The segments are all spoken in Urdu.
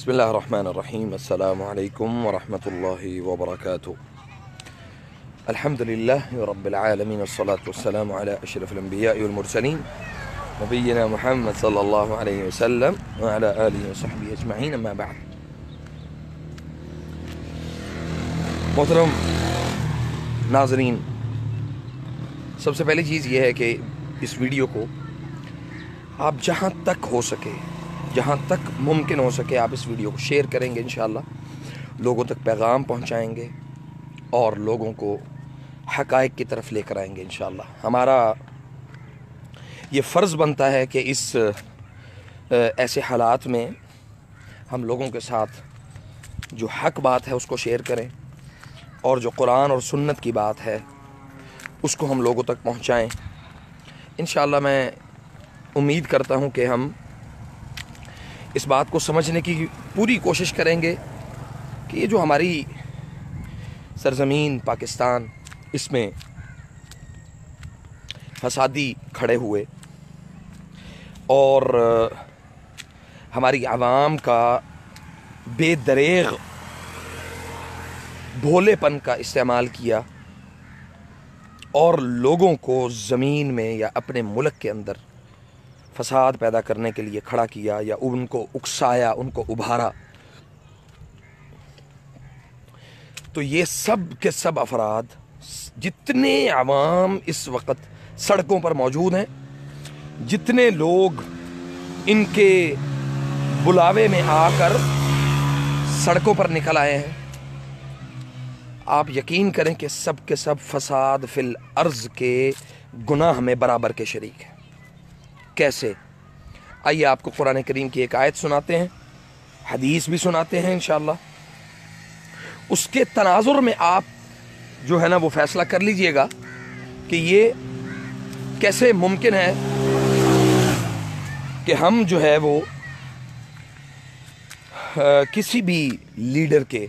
بسم الله الرحمن الرحيم. السلام عليكم ورحمة الله وبركاته. الحمد لله رب العالمين، والصلاة والسلام على أشرف الأنبياء والمرسلين نبينا محمد صلى الله عليه وسلم وعلى آله وصحبه أجمعين، أما بعد. محترم ناظرین، سب سے پہلی چیز یہ ہے کہ اس ویڈیو کو آپ جہاں تک ہو سکے، جہاں تک ممکن ہو سکے، آپ اس ویڈیو کو شیئر کریں گے انشاءاللہ، لوگوں تک پیغام پہنچائیں گے اور لوگوں کو حقائق کی طرف لے کر آئیں گے انشاءاللہ. ہمارا یہ فرض بنتا ہے کہ اس ایسے حالات میں ہم لوگوں کے ساتھ جو حق بات ہے اس کو شیئر کریں، اور جو قرآن اور سنت کی بات ہے اس کو ہم لوگوں تک پہنچائیں. انشاءاللہ میں امید کرتا ہوں کہ ہم اس بات کو سمجھنے کی پوری کوشش کریں گے کہ یہ جو ہماری سرزمین پاکستان، اس میں فسادی کھڑے ہوئے اور ہماری عوام کا بے دریغ بھولے پن کا استعمال کیا اور لوگوں کو زمین میں یا اپنے ملک کے اندر فساد پیدا کرنے کے لیے کھڑا کیا، یا ان کو اکسایا، ان کو ابھارا، تو یہ سب کے سب افراد، جتنے عوام اس وقت سڑکوں پر موجود ہیں، جتنے لوگ ان کے بلاوے میں آ کر سڑکوں پر نکل آئے ہیں، آپ یقین کریں کہ سب کے سب فساد فی الارض کے گناہ میں برابر کے شریک ہیں. کیسے؟ آئیے آپ کو قرآن کریم کی ایک آیت سناتے ہیں، حدیث بھی سناتے ہیں انشاءاللہ. اس کے تناظر میں آپ جو ہے نا وہ فیصلہ کر لیجئے گا کہ یہ کیسے ممکن ہے کہ ہم جو ہے وہ کسی بھی لیڈر کے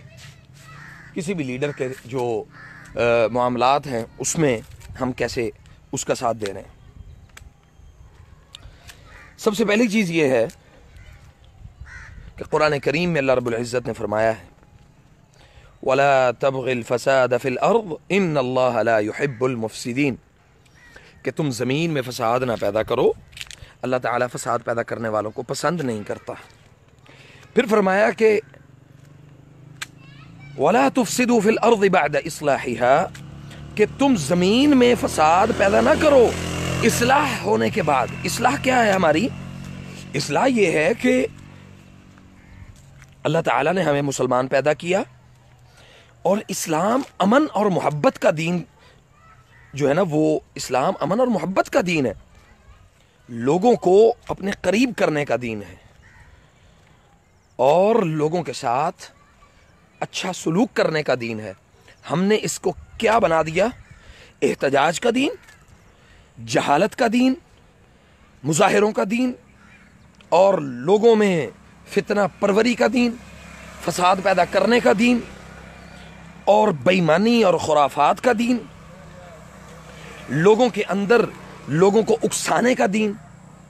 جو معاملات ہیں اس میں ہم کیسے اس کا ساتھ دے رہے ہیں. سب سے پہلی چیز یہ ہے کہ قرآن کریم میں اللہ رب العزت نے فرمایا ہے وَلَا تَبْغِ الْفَسَادَ فِي الْأَرْضِ إِنَّ اللَّهَ لَا يُحِبُّ الْمُفْسِدِينَ، کہ تم زمین میں فساد نہ پیدا کرو، اللہ تعالیٰ فساد پیدا کرنے والوں کو پسند نہیں کرتا. پھر فرمایا کہ وَلَا تُفْسِدُوا فِي الْأَرْضِ بَعْدَ إِصْلَاحِهَا، کہ تم زمین میں فساد پیدا نہ کرو اصلاح ہونے کے بعد. اصلاح کیا ہے؟ ہماری اصلاح یہ ہے کہ اللہ تعالیٰ نے ہمیں مسلمان پیدا کیا، اور اسلام امن اور محبت کا دین جو ہے نا، وہ اسلام امن اور محبت کا دین ہے، لوگوں کو اپنے قریب کرنے کا دین ہے، اور لوگوں کے ساتھ اچھا سلوک کرنے کا دین ہے. ہم نے اس کو کیا بنا دیا؟ احتجاج کا دین، جہالت کا دین، مظاہروں کا دین، اور لوگوں میں فتنہ پروری کا دین، فساد پیدا کرنے کا دین، اور بے ایمانی اور خرافات کا دین، لوگوں کے اندر لوگوں کو اکسانے کا دین.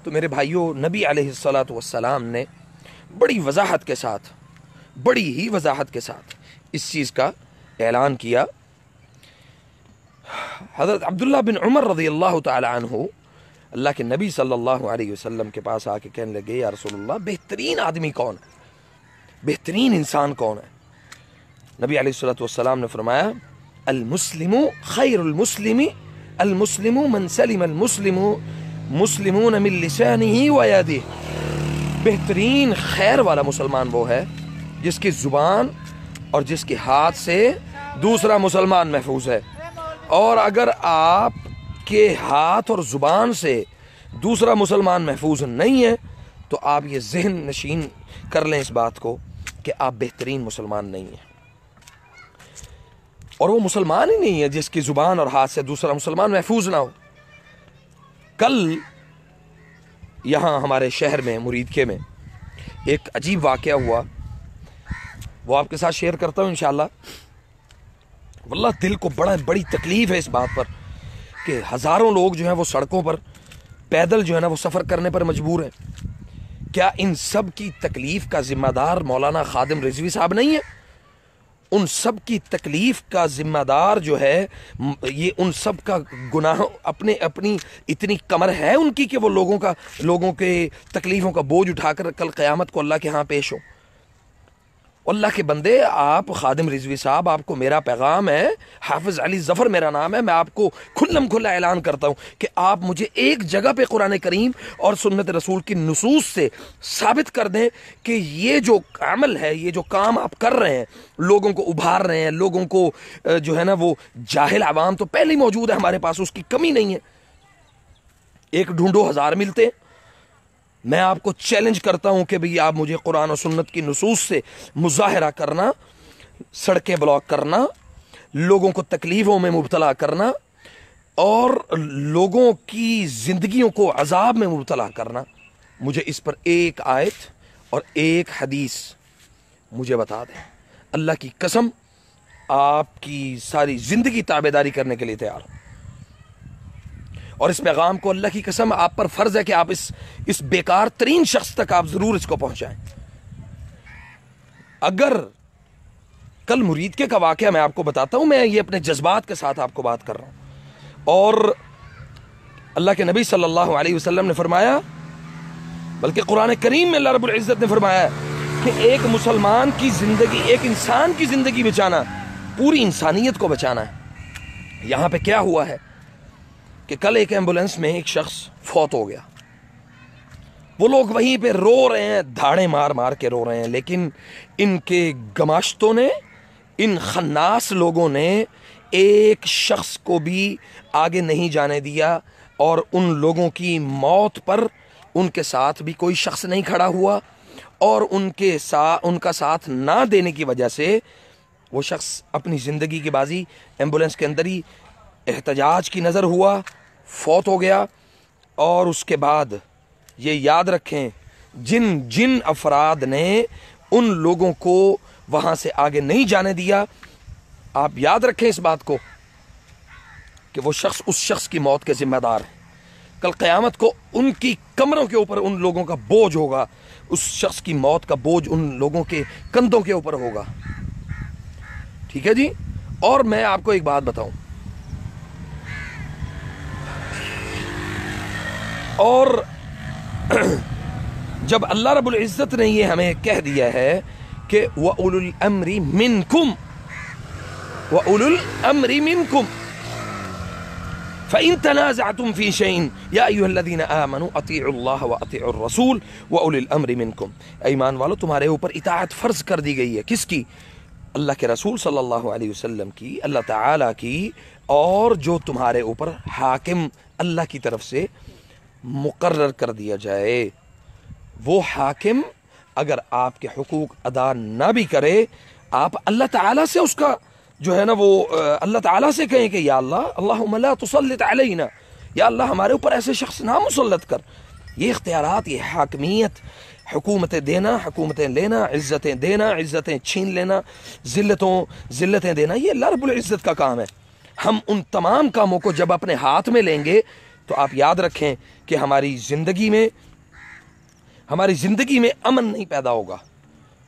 تو میرے بھائیوں، نبی علیہ الصلاۃ والسلام نے بڑی وضاحت کے ساتھ اس چیز کا اعلان کیا. حضرت عبداللہ بن عمر رضی اللہ تعالی عنہ اللہ کے نبی صلی اللہ علیہ وسلم کے پاس آ کے کہنے لگے، یا رسول اللہ، بہترین آدمی کون ہے، بہترین انسان کون ہے؟ نبی علیہ الصلوۃ والسلام نے فرمایا المسلم خیر المسلم المسلم من سلم المسلمون من لسانه ويده، بہترین خیر والا مسلمان وہ ہے جس کی زبان اور جس کے ہاتھ سے دوسرا مسلمان محفوظ ہے. اور اگر آپ کے ہاتھ اور زبان سے دوسرا مسلمان محفوظ نہیں ہے تو آپ یہ ذہن نشین کر لیں اس بات کو کہ آپ بہترین مسلمان نہیں ہیں. اور وہ مسلمان ہی نہیں ہے جس کی زبان اور ہاتھ سے دوسرا مسلمان محفوظ نہ ہو. کل یہاں ہمارے شہر میں مریدکے میں ایک عجیب واقعہ ہوا، وہ آپ کے ساتھ شیئر کرتا ہوں انشاءاللہ. واللہ دل کو بڑی تکلیف ہے اس بات پر کہ ہزاروں لوگ جو ہیں وہ سڑکوں پر پیدل جو ہے نا وہ سفر کرنے پر مجبور ہیں. کیا ان سب کی تکلیف کا ذمہ دار مولانا خادم رضوی صاحب نہیں ہے؟ ان سب کی تکلیف کا ذمہ دار جو ہے یہ ان سب کا گناہ اپنی اتنی کمر ہے ان کی کہ وہ لوگوں کے تکلیفوں کا بوجھ اٹھا کر کل قیامت کو اللہ کے ہاں پیش ہو؟ اللہ کے بندے، آپ خادم رضوی صاحب، آپ کو میرا پیغام ہے، حافظ علی ظفر میرا نام ہے، میں آپ کو کھلم کھلا اعلان کرتا ہوں کہ آپ مجھے ایک جگہ پہ قرآن کریم اور سنت رسول کی نصوص سے ثابت کر دیں کہ یہ جو عمل ہے، یہ جو کام آپ کر رہے ہیں، لوگوں کو ابھار رہے ہیں، لوگوں کو جو ہے نا وہ جاہل عوام تو پہلے ہی موجود ہے ہمارے پاس، اس کی کمی نہیں ہے، ایک ڈھونڈو ہزار ملتے ہیں۔ میں آپ کو چیلنج کرتا ہوں کہ بھئی آپ مجھے قرآن و سنت کی نصوص سے مظاہرہ کرنا، سڑکیں بلاک کرنا، لوگوں کو تکلیفوں میں مبتلا کرنا اور لوگوں کی زندگیوں کو عذاب میں مبتلا کرنا، مجھے اس پر ایک آیت اور ایک حدیث مجھے بتا دیں۔ اللہ کی قسم آپ کی ساری زندگی تابعداری کرنے کے لیے تیار ہوں، اور اس پیغام کو اللہ کی قسم آپ پر فرض ہے کہ آپ اس بیکار ترین شخص تک آپ ضرور اس کو پہنچائیں۔ اگر کل مرید کا واقعہ میں آپ کو بتاتا ہوں، میں یہ اپنے جذبات کے ساتھ آپ کو بات کر رہا ہوں، اور اللہ کے نبی صلی اللہ علیہ وسلم نے فرمایا، بلکہ قرآن کریم میں اللہ رب العزت نے فرمایا کہ ایک مسلمان کی زندگی، ایک انسان کی زندگی بچانا پوری انسانیت کو بچانا ہے۔ یہاں پہ کیا ہوا ہے کہ کل ایک ایمبولینس میں ایک شخص فوت ہو گیا، وہ لوگ وہیں پہ رو رہے ہیں، دھاڑے مار مار کے رو رہے ہیں، لیکن ان کے گماشتوں نے، ان خناس لوگوں نے ایک شخص کو بھی آگے نہیں جانے دیا، اور ان لوگوں کی موت پر ان کے ساتھ بھی کوئی شخص نہیں کھڑا ہوا، اور ان کا ساتھ نہ دینے کی وجہ سے وہ شخص اپنی زندگی کی بازی ایمبولینس کے اندر ہی احتجاج کی نظر ہوا، فوت ہو گیا۔ اور اس کے بعد یہ یاد رکھیں، جن افراد نے ان لوگوں کو وہاں سے آگے نہیں جانے دیا، آپ یاد رکھیں اس بات کو کہ وہ شخص اس شخص کی موت کے ذمہ دار ہے۔ کل قیامت کو ان کی کمروں کے اوپر ان لوگوں کا بوجھ ہوگا، اس شخص کی موت کا بوجھ ان لوگوں کے کندھوں کے اوپر ہوگا۔ ٹھیک ہے جی؟ اور میں آپ کو ایک بات بتاؤں، اور جب اللہ رب العزت نے یہ ہمیں کہہ دیا ہے کہ وَأُولُو الْأَمْرِ مِنْكُمْ وَأُولُو الْأَمْرِ مِنْكُمْ فَإِن تَنَازَعْتُمْ فِي شَيْءٍ يَا أَيُّهَا الَّذِينَ آمَنُوا أَطِيعُوا اللَّهَ وَأَطِيعُوا الرَّسُولَ وَأُولِي الْأَمْرِ مِنْكُمْ۔ اے ایمان والو، تمہارے اوپر اطاعت فرض کر دی گئی ہے، کس کی؟ اللہ کے رسول صلی اللہ علیہ وسلم کی، اللہ تعالیٰ کی، اور جو تمہارے اوپر حاکم اللہ کی طرف سے مقرر کر دیا جائے۔ وہ حاکم اگر آپ کے حقوق ادا نہ بھی کرے، آپ اللہ تعالیٰ سے اس کا جو ہے نا وہ اللہ تعالیٰ سے کہیں کہ یا اللہ اللہم لا تسلط علینا، یا اللہ ہمارے اوپر ایسے شخص نہ مسلط کر۔ یہ اختیارات، یہ حاکمیت، حکومتیں دینا، حکومتیں لینا، عزتیں دینا، عزتیں چھین لینا، ذلتیں دینا، یہ اللہ رب العزت کا کام ہے۔ ہم ان تمام کاموں کو جب اپنے ہاتھ میں لیں گے تو آپ یاد رکھیں کہ ہماری زندگی میں امن نہیں پیدا ہوگا،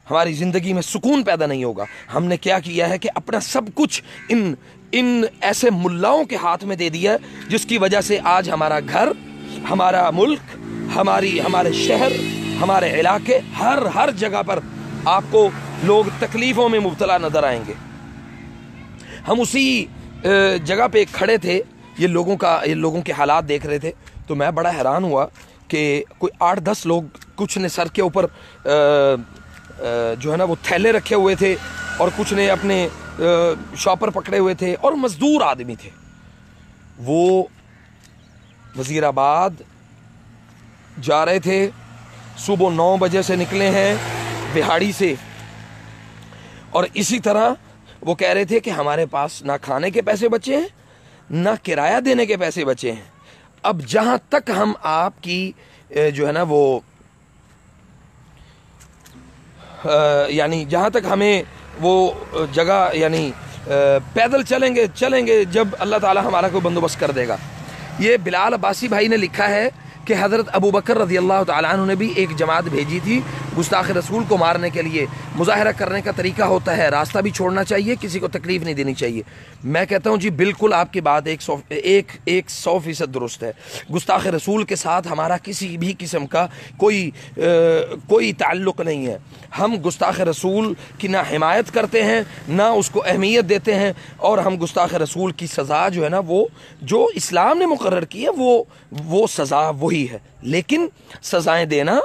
ہماری زندگی میں سکون پیدا نہیں ہوگا۔ ہم نے کیا کیا ہے کہ اپنا سب کچھ ان ایسے ملاؤں کے ہاتھ میں دے دیا ہے، جس کی وجہ سے آج ہمارا گھر، ہمارا ملک، ہمارے شہر، ہمارے علاقے، ہر جگہ پر آپ کو لوگ تکلیفوں میں مبتلا نظر آئیں گے۔ ہم اسی جگہ پہ کھڑے تھے، یہ لوگوں کے حالات دیکھ رہے تھے، تو میں بڑا حیران ہوا کہ کوئی 8-10 لوگ، کچھ نے سر کے اوپر جو ہے نا وہ تھیلے رکھے ہوئے تھے، اور کچھ نے اپنے شاپر پکڑے ہوئے تھے، اور مزدور آدمی تھے۔ وہ وزیر آباد جا رہے تھے، صبح 9 بجے سے نکلے ہیں بہاڑی سے، اور اسی طرح وہ کہہ رہے تھے کہ ہمارے پاس نہ کھانے کے پیسے بچے ہیں، نہ کرایہ دینے کے پیسے بچے ہیں۔ اب جہاں تک ہم آپ کی جو ہے نا وہ یعنی جہاں تک ہمیں وہ جگہ یعنی پیدل چلیں گے جب اللہ تعالی ہمارا کوئی بندوبست کر دے گا۔ یہ بلال عباسی بھائی نے لکھا ہے کہ حضرت ابو بکر رضی اللہ تعالیٰ عنہ نے بھی ایک جماعت بھیجی تھی گستاخ رسول کو مارنے کے لیے. مظاہرہ کرنے کا طریقہ ہوتا ہے راستہ بھی چھوڑنا چاہیے, کسی کو تکلیف نہیں دینی چاہیے. میں کہتا ہوں جی بالکل آپ کی بات 100% درست ہے. گستاخ رسول کے ساتھ ہمارا کسی بھی قسم کا کوئی تعلق نہیں ہے. ہم گستاخ رسول کی نہ حمایت کرتے ہیں نہ اس کو اہمیت دیتے ہیں, اور ہم گستاخ رسول کی سزا جو ہے نا وہ جو اسلام نے مقرر کی ہے وہ سزا وہی ہے. لیکن سزائیں دینا,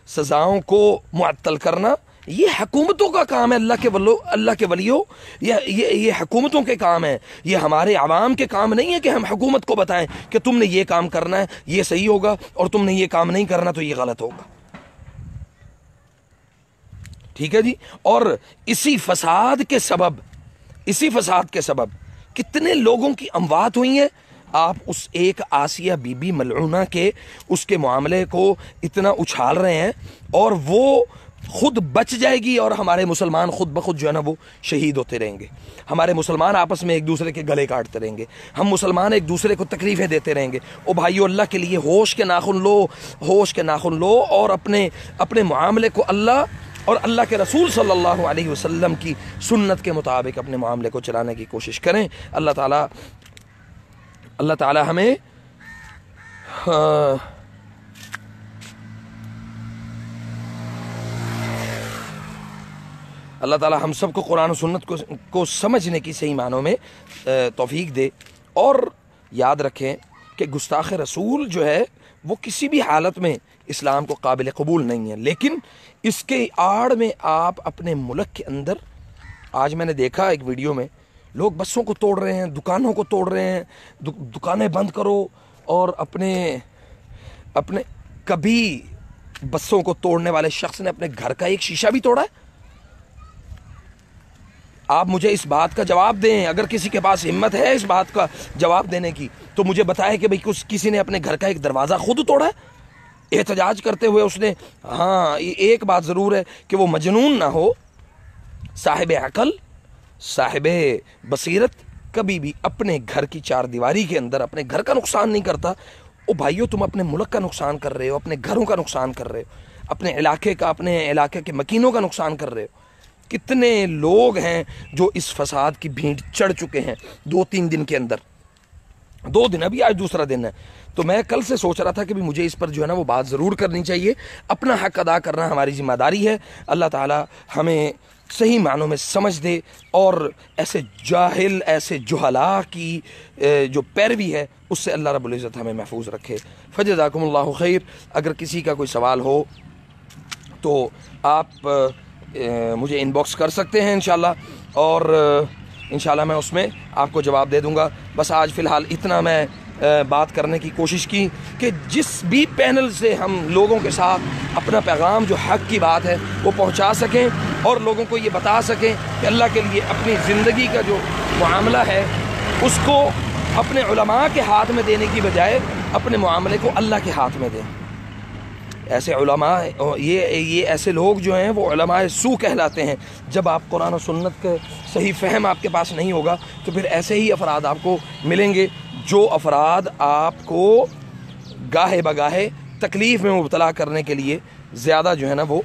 سزاؤں کو معطل کرنا, یہ حکومتوں کا کام ہے. اللہ کے ولیوں, یہ حکومتوں کے کام ہے. یہ ہمارے عوام کے کام نہیں ہے کہ ہم حکومت کو بتائیں کہ تم نے یہ کام کرنا ہے یہ صحیح ہوگا, اور تم نے یہ کام نہیں کرنا تو یہ غلط ہوگا. ٹھیک ہے جی. اور اسی فساد کے سبب کتنے لوگوں کی اموات ہوئی ہیں. آپ اس ایک آسیہ بی بی ملعونہ کے اس کے معاملے کو اتنا اچھال رہے ہیں, اور وہ خود بچ جائے گی اور ہمارے مسلمان خود بخود جو ہے نا وہ شہید ہوتے رہیں گے. ہمارے مسلمان آپس میں ایک دوسرے کے گلے کاٹتے رہیں گے, ہم مسلمان ایک دوسرے کو تکلیفیں دیتے رہیں گے. او بھائیو, اللہ کے لیے ہوش کے ناخن لو اور اپنے معاملے کو اللہ اور اللہ کے رسول صلی اللہ علیہ وسلم کی سنت کے مطابق اپنے معاملے کو چلانے کی کوشش کریں. اللہ تعالی ہمیں اللہ تعالی ہم سب کو قرآن و سنت کو سمجھنے کی صحیح معنوں میں توفیق دے. اور یاد رکھیں کہ گستاخ رسول جو ہے وہ کسی بھی حالت میں اسلام کو قابل قبول نہیں ہے. لیکن اس کے آڑ میں آپ اپنے ملک کے اندر, آج میں نے دیکھا ایک ویڈیو میں, لوگ بسوں کو توڑ رہے ہیں, دکانوں کو توڑ رہے ہیں. دکانیں بند کرو, اور اپنے کبھی بسوں کو توڑنے والے شخص نے اپنے گھر کا ایک شیشہ بھی توڑا ہے. آپ مجھے اس بات کا جواب دیں, اگر کسی کے پاس ہمت ہے اس بات کا جواب دینے کی تو مجھے بتائے کہ بھئی کسی نے اپنے گھر کا ایک دروازہ خود توڑا ہے احتجاج کرتے ہوئے اس نے. ہاں, ایک بات ضرور ہے کہ وہ مجنون نہ ہو, صاحب عقل صاحب بصیرت کبھی بھی اپنے گھر کی چار دیواری کے اندر اپنے گھر کا نقصان نہیں کرتا. او بھائیو, تم اپنے ملک کا نقصان کر رہے ہو, اپنے گھروں کا نقصان کر رہے ہو, اپنے علاقے کے مکینوں کا نقصان کر رہے ہو. کتنے لوگ ہیں جو اس فساد کی بھینٹ چڑھ چکے ہیں 2-3 دن کے اندر. 2 دن, ابھی آج دوسرا دن ہے. تو میں کل سے سوچ رہا تھا کہ مجھے اس پر جو ہے نا وہ بات ضرور کرنی چاہیے. اپنا حق ادا کرنا ہماری ذمہ داری ہے. اللہ تعالی ہمیں صحیح معنوں میں سمجھ دے, اور ایسے جاہل, ایسے جہلاء کی جو پیروی ہے اس سے اللہ رب العزت ہمیں محفوظ رکھے. فجزاکم اللہ خیر. اگر کسی کا کوئی سوال ہو تو آپ مجھے ان باکس کر سکتے ہیں انشاءاللہ, اور انشاءاللہ میں اس میں آپ کو جواب دے دوں گا. بس آج فی الحال اتنا میں بات کرنے کی کوشش کی کہ جس بھی پینل سے ہم لوگوں کے ساتھ اپنا پیغام جو حق کی بات ہے وہ پہنچا سکیں, اور لوگوں کو یہ بتا سکیں کہ اللہ کے لیے اپنی زندگی کا جو معاملہ ہے اس کو اپنے علماء کے ہاتھ میں دینے کی بجائے اپنے معاملے کو اللہ کے ہاتھ میں دیں. ایسے علماء, یہ ایسے لوگ جو ہیں وہ علماء سو کہلاتے ہیں. جب آپ قرآن و سنت کے صحیح فہم آپ کے پاس نہیں ہوگا تو پھر ایسے ہی افراد آپ کو ملیں گے جو افراد آپ کو گاہے بگاہے تکلیف میں مبتلا کرنے کے لیے زیادہ جو ہے نا وہ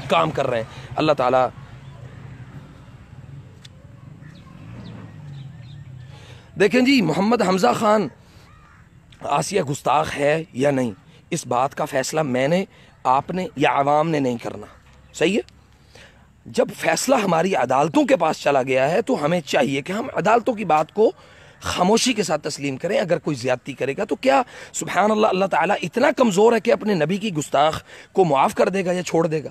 کام کر رہے ہیں. اللہ تعالیٰ دیکھیں جی, محمد حمزہ خان آسیہ گستاخ ہے یا نہیں, اس بات کا فیصلہ میں نے, آپ نے یا عوام نے نہیں کرنا. صحیح ہے. جب فیصلہ ہماری عدالتوں کے پاس چلا گیا ہے تو ہمیں چاہیے کہ ہم عدالتوں کی بات کو خاموشی کے ساتھ تسلیم کریں. اگر کوئی زیادتی کرے گا تو کیا سبحان اللہ, اللہ تعالیٰ اتنا کمزور ہے کہ اپنے نبی کی گستاخ کو معاف کر دے گا یا چھوڑ دے گا؟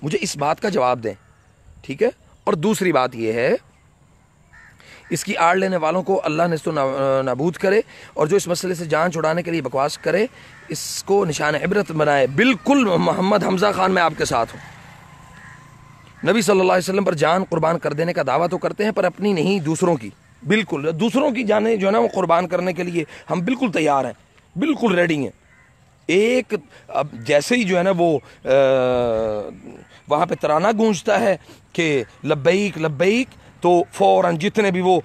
مجھے اس بات کا جواب دیں. ٹھیک ہے. اور دوسری بات یہ ہے, اس کی آڑ لینے والوں کو اللہ نے نابود کرے, اور جو اس مسئلے سے جان چھڑانے کے لیے بکواس کرے اس کو نشان عبرت بنائے. بالکل محمد حمزہ خان میں آپ کے ساتھ ہوں. نبی صلی اللہ علیہ وسلم پر جان قربان کر دینے کا دعویٰ تو کرتے ہیں پر اپنی نہیں, دوسروں کی. بالکل دوسروں کی جانیں جو ہے نا وہ قربان کرنے کے لیے ہم بالکل تیار ہیں, بالکل ریڈی ہیں. ایک اب جیسے ہی جو ہے نا وہ وہاں پہ ترانہ گونجتا ہے کہ لبیک لبیک تو فوراً جتنے بھی وہ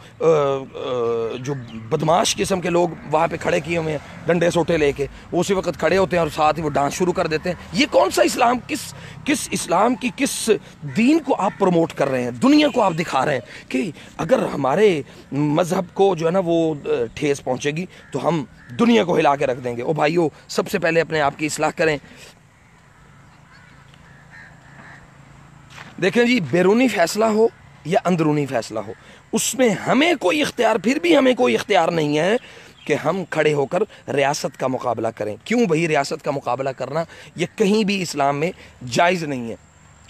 جو بدماش قسم کے لوگ وہاں پہ کھڑے کیے ہوئے ہیں ڈنڈے سوٹے لے کے، وہ اسی وقت کھڑے ہوتے ہیں اور ساتھ ہی وہ ڈانس شروع کر دیتے ہیں. یہ کون سا اسلام، کس اسلام کی کس دین کو آپ پروموٹ کر رہے ہیں؟ دنیا کو آپ دکھا رہے ہیں کہ اگر ہمارے مذہب کو جو ہے نا وہ ٹھیس پہنچے گی تو ہم دنیا کو ہلا کے رکھ دیں گے. او بھائیو، سب سے پہلے اپنے آپ کی اصلاح کریں. دیکھیں جی، بیرونی فیصلہ ہو یا اندرونی فیصلہ ہو، اس میں ہمیں کوئی اختیار، پھر بھی ہمیں کوئی اختیار نہیں ہے کہ ہم کھڑے ہو کر ریاست کا مقابلہ کریں. کیوں بھائی ریاست کا مقابلہ کرنا یہ کہیں بھی اسلام میں جائز نہیں ہے.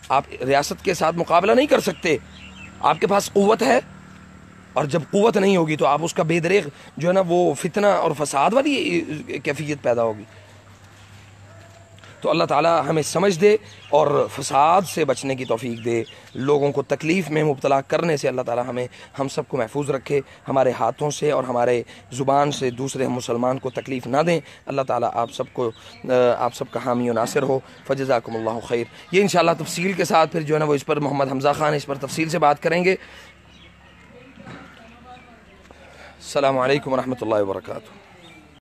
آپ ریاست کے ساتھ مقابلہ نہیں کر سکتے. آپ کے پاس قوت ہے، اور جب قوت نہیں ہوگی تو آپ اس کا بے دریغ جو ہے نا وہ فتنہ اور فساد والی کیفیت پیدا ہوگی. تو اللہ تعالیٰ ہمیں سمجھ دے اور فساد سے بچنے کی توفیق دے. لوگوں کو تکلیف میں مبتلا کرنے سے اللہ تعالیٰ ہم سب کو محفوظ رکھے. ہمارے ہاتھوں سے اور ہمارے زبان سے دوسرے مسلمان کو تکلیف نہ دیں. اللہ تعالیٰ آپ سب کا حامی و ناصر ہو. فجزاکم اللہ خیر. یہ انشاءاللہ تفصیل کے ساتھ پھر جو ہے نا وہ اس پر محمد حمزہ خان اس پر تفصیل سے بات کریں گے. السلام علیکم ورحمۃ اللہ وبرکاتہ.